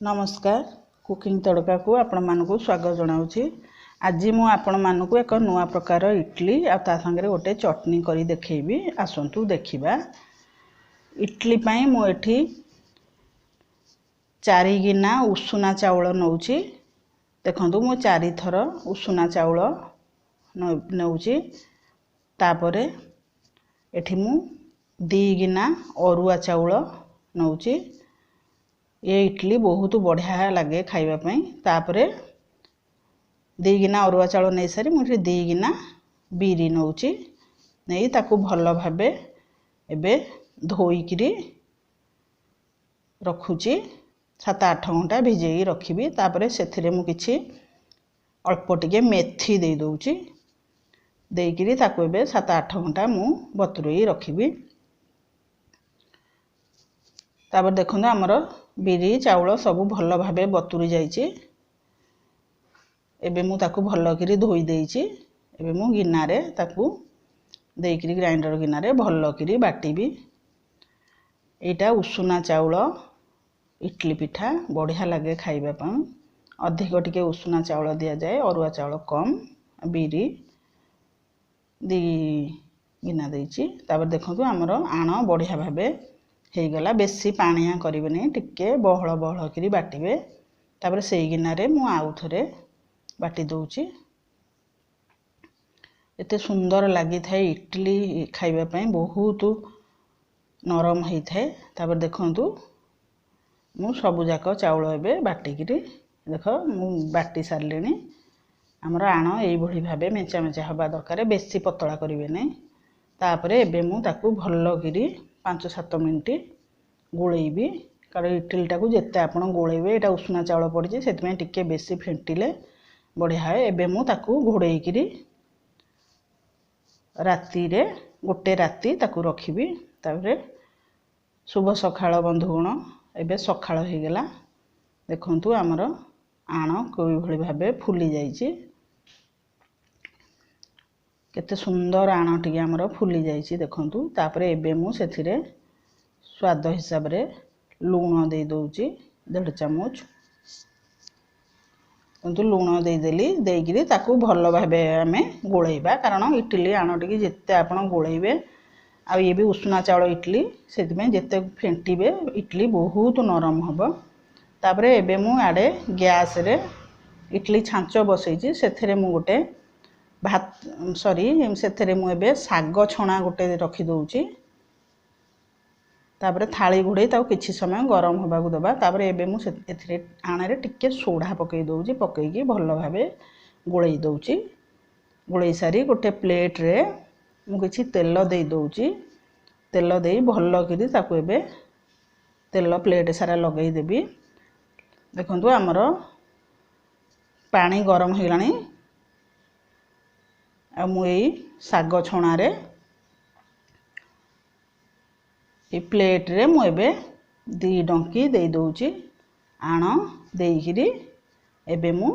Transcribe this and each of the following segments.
नमस्कार कुकिंग तड़का को आपण मानकु स्वागत जनाउछि। आज मु आपण मानकु एक नुआ प्रकार इडली आ ता संगे गोटे चटनी करी देखैबी। आसंतु देखिबा। इडली पई मु एठी 4 गिना उषुना चाउल नउछि। देखंतु मु 4 थर उषुना चाउल नउछि। तापरे एठी मु 2 गिना अरुआ चाउल नउछि। ये इडली बहुत बढ़िया लगे खाइबा पई। तापरे 2 गिना अरुआ चाउल नै सारी मुझे 2 गिना बीरी नउछि। नै ताकू भल भाबे एबे धोईकिरी रखुची 7-8 घंटा भिजेई रखिबी। तापरे सेथिरे मु किछि अल्प टिके मेथी दे दउछि। देइकिरी ताकू एबे 7-8 घंटा मु बतुरेई रखिबी। तापर देखंतु हमर बीरी चाउल सब भल भाबे बतुरी जाइछि। एबे मु ताकू भल करी धोई देइछि। एबे मु गिना रे ताकू देइकिरी ग्राइंडर गिना रे भल करी बाटीबी। एटा उषुना चाउल इडली पिठा बढ़िया लगे खाइबा पई। अधिक टिके उषुना चाउल दिया जाए, अरुआ चाउल कम, बीरी 2 गिना देइछि। तापर देखंतु हमर आण बढ़िया भाबे हे गला। बेसी पानिया करिबेनी, टिके बहळ बहळ करी बाटिबे। तापर सेई गिना रे मु आउ थरे बाटी दउछि। एते सुंदर लागि थाए इडली खाइबा पई, बहुत नरम हेइ थाए। तापर देखंतु मु सबु जाक चाउल एबे बाटी किरी देखो मु बाटी सारलेनी। हमर आण एई भଳି भाबे मेचा मेचा हबा दरकार, बेसी पतळा करिवे नै। तापरे एबे मु ताकू भल्लो किरी 5-7 मिनिट गोळेइबी। कारण इडली टाकू जेते आपण गोळेइबे, एटा उषुना चाउल पड़िछि सेतमे टिके बेसी फेंटिले बढ़िया है। एबे मु ताकू घोड़ेई किरी राती रे गोटे राती ताकू रखिबी। तापरे शुभ सखाळ बंधुगण, एबे सखाळ हे गेला। देखंतु हमर आण कोइ भଳି भाबे फुली जाइछि। केते सुंदर आण टिके हमर फुली जाइछि देखंतु। तापरे एबे मु सेथिरे स्वाद हिसाब रे लूण दे दउछि 1.5 चामच। किंतु लूण दे देली, देइकिरी ताकू भल भाबे हमें गोळेइबा। कारण इडली आण टिके जेते आपण गोळेइबे, आ ये भी उषुना चाउल इडली सेतमे जेते फेंटिबे इडली बहुत नरम हबो। तापरे एबे मु आडे गैस रे इडली छांच बसैछि। सेथिरे मु गोटे भात सेथिरे मु एबे साग छणा गोटे रखि दउछि। तापरे थाली घुड़े ताऊ किछि समय गरम होबा को दबा। तापरे एबे मु एथिरे आणे टिके सोडा पकई दउछि। पकईकी भल भाबे गोळेई दउछि। गोळेई सारी गोटे प्लेट रे मु किछि तेल दे दउछि। तेल देई भल करी ताकू एबे तेल प्लेट सारा लगई देबी। देखंतु हमर पानी गरम हेलानी। आ मु एई साग छणा रे ए प्लेट रे मु एबे 2 डंकी दे दउछि। आण देइकिरी एबे मु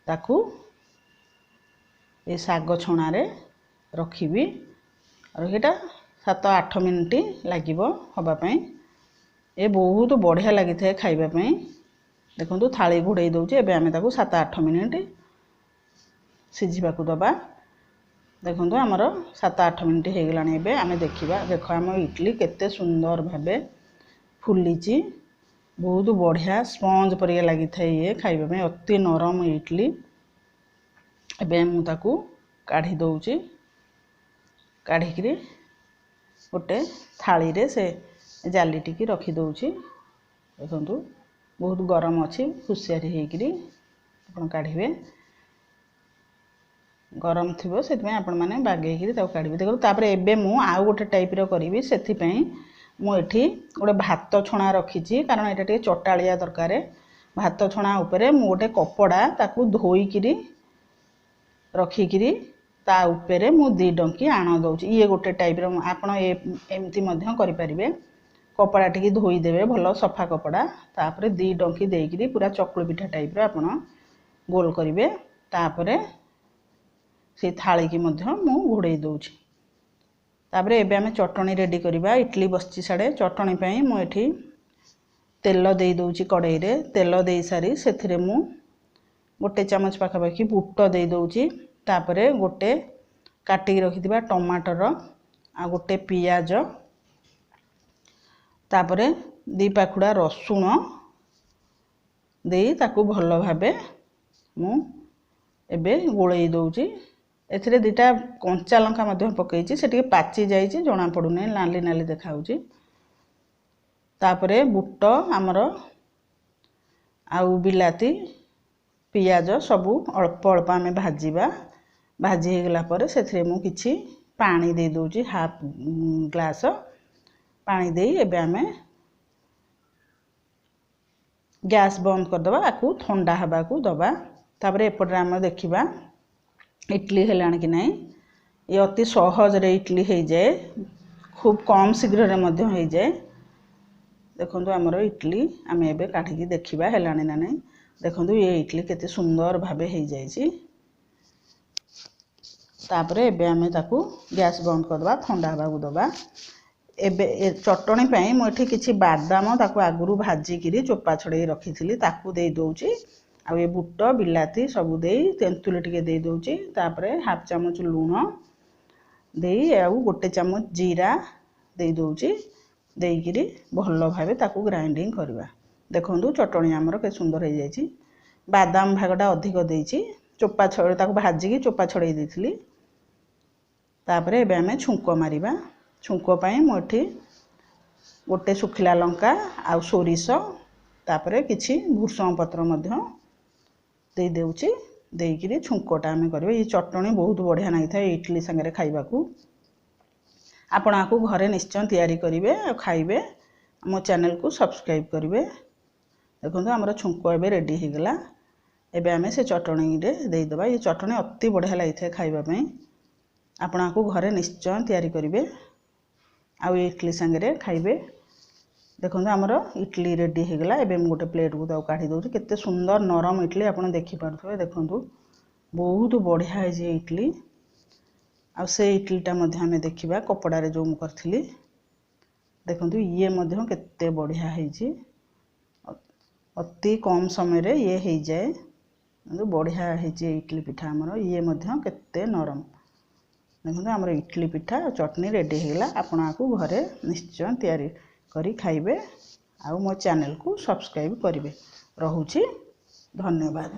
ताकू ए साग छणा रे रखिबी। और एटा 7-8 मिनिट लागिबो हबा पई। ए बहुत बढ़िया लागि थाए खाइबा पई। देखंतु थाली घुड़ेई दउछि। एबे हमें ताकू 7-8 मिनिट सिझिबा को दबा। देखंतु हमर 7-8 मिनिट हे गलानी। एबे हमें देखिबा। देखो हम इडली केते सुंदर भाबे फुलीची। बहुत बढ़िया स्पंज परिया लागि थाए। ये खाइबा में अति नरम इडली। एबे मु ताकू काढी दउछि। काढी किरी गोटे थाली रे से जाली टिकी रखी दउछि। देखंतु बहुत गरम अछि। हुसियारी हे किरी आपण काढिबे। गरम थिबो सेतमे आपण माने बागेई किरी ताऊ काढिबे। देखो तापरे एबे मु आउ गोटे टाइप रो करिवि। सेथि पई मु एठी गोटे भात छणा रखिछि। कारण एटा टिके चटालिया दरकार। भात छणा ऊपरे मु गोटे कपड़ा ताकू धोई किरी रखी किरी ता ऊपरे मु 2 डंकी आण दउछि। ये गोटे टाइप रो आपण एमती मध्य करि परिबे। कपड़ा टिके धोई देबे भलो सफा कपड़ा। तापरे 2 डंकी देई किरी पूरा चकुली पिठा टाइप रो आपण गोल करिवे। तापरे से थाली की मध्य मु घोड़ेई दउछि। तापरे एबे हमें चटनी रेडी करिबा। इडली बसछि साडे। चटनी पई मु एठी तेल दे दउची कड़ाई रे तेल दे सारी सेथिरे मु गोटे चामच पाखापाखि बुट दे दउची तापरे गोटे काटिकी रखिथिबा टमाटर आ गोटे पियाज तापरे 2 पाखुड़ा रसुण देई ताकू भल भाबे मु एबे गोळेई दउची एथिरे 2टा कंचा लंका मध्ये पकेइची से टिके पाची जाईची जणा पडु नै नाली नाली देखाउची तापरे बुट हमर आउ बिलाती पियाज सबु अल्प अल्प आमे भाजीबा भाजी हे गला परे सेथिरे मु किछि पानी दे दउची हाफ ग्लास पानी देई एबे आमे गैस बंद कर दबा आकू ठंडा हबा को दबा तापरे एपटे आमे देखिबा इडली हेलान कि नहीं ये अति सहज रे इडली हे जाए खूब कम शीघ्र रे मध्य हे जाए देखंतु हमरो इडली आमे एबे काढी देखिबा हेलानी ना नहीं देखंतु ये इडली केते सुंदर भाबे हे जाईची तापरे एबे आमे ताकू गैस बंद कर दबा ठंडा हबा को दबा एबे चटणी पई मो एठी किछि बादाम ताकू आगुरु भाजी किरी चोपा छडे रखिथिली ताकू दे दउची आ ये बुट बिलाती सब देई तेंतुली टिके दे दउची तापरे हाफ चामच लूण देई आ गोटे चामच जीरा दे दउची देई किरी भल्लो भाबे ताकू ग्राइंडिंग करबा देखंतु चटणी हमरो के सुंदर हे जाईची बादाम भागटा अधिक देईची चोपा छडे ताकू भाजी की चोपा छडे देथिली तापरे एबे हमें छुंको मारिबा छुंको पई मोठी गोटे सुखिला लंका आ सोरिष तापरे किछि भूषण पत्र मध्य दे देउची देई किरी छुंकोटा हमें करबे ये चटणी बहुत बढ़िया नाही था इडली संगे खाइबा को आपण आकू घरे निश्चय तैयारी करिवे आ खाइबे मो चैनल को सब्सक्राइब करिवे देखंतु हमर छुंको एबे रेडी हे गला एबे हमें से चटणी रे दे दबा ये चटणी अति बढ़िया लागि था खाइबा पई आपण आकू घरे निश्चय तैयारी करिवे आ इडली संगे खाइबे देखंतु हमर इडली रेडी हे गला एबे हम गोटे प्लेट को दाउ काढी दउची केते सुंदर नरम इडली आपण देखि पारथबे देखंतु बहुत बढ़िया हे जे इडली आ से इडलीटा मध्ये हमें देखिबा कपड़ा रे जो मु करथिली देखंतु ये मध्ये केते बढ़िया हे जी अति कम समय रे ये हे जाए बढ़िया हे जे इडली पिठा हमर ये मध्ये केते नरम देखंतु हमर इडली पिठा चटनी रेडी हे गला आपण आकू घरे निश्चय तैयारी करी खाइबे आ मो चैनल को सब्सक्राइब करिवे रहुची धन्यवाद।